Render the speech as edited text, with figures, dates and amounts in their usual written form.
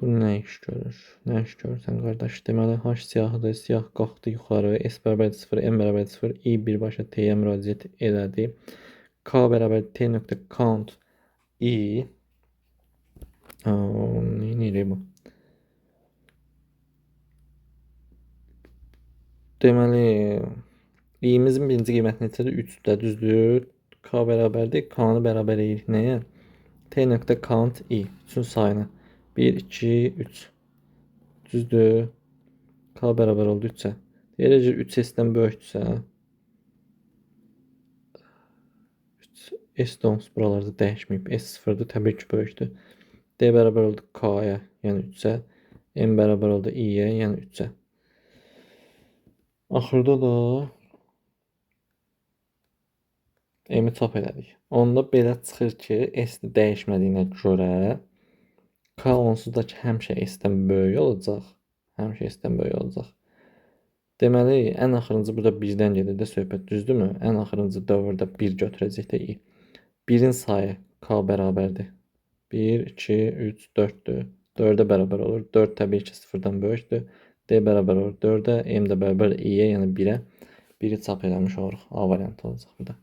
Bu nə iş görür? Nə iş görürsən qardaş? Deməli H siyahıdır. Siyah qalxdı yuxarı. S bərabər 0, M bərabər 0, I birbaşa T-yə müraciət elədi. K bərabər T nöqtə count I. Neynir bu? Deməli i-mizin birinci qiyməti neçədir? 3-də, düzdür? K bərabərdir. K-nı bərabər eləyirik nəyə? T nöqtə count I. 3-ün sayını. 1, 2, 3. Düzdür? K bərabər oldu 3-ə. Deyəcək 3 S-dən böyükdürsə, S də onsuz buralarda dəyişməyib. S sıfırdır, təbii ki böyükdür. D bərabər oldu K-ya, yəni 3-ə. M bərabər oldu I-yə, yəni 3-ə. Axırda da M-i çap elədik. Onda belə çıxır ki, S dəyişmədiyinə görə K onsuz da ki, həmişə S-dən böyük olacaq. Həmişə S-dən böyük olacaq. Deməli, ən axırıncı burada 1-dən gedir də söhbət, düzdürmü? Ən axırıncı dövrdə 1 götürəcək də i. 1-in sayı K bərabərdir. 1, 2, 3, 4-dür. 4-ə bərabər olur. 4 təbii ki, 0-dan böyükdür. D bərabər olur 4-ə, M də bərabər i-yə, yəni 1-ə. 1-i çap eləmiş oluruq. A variantı olacaq burada.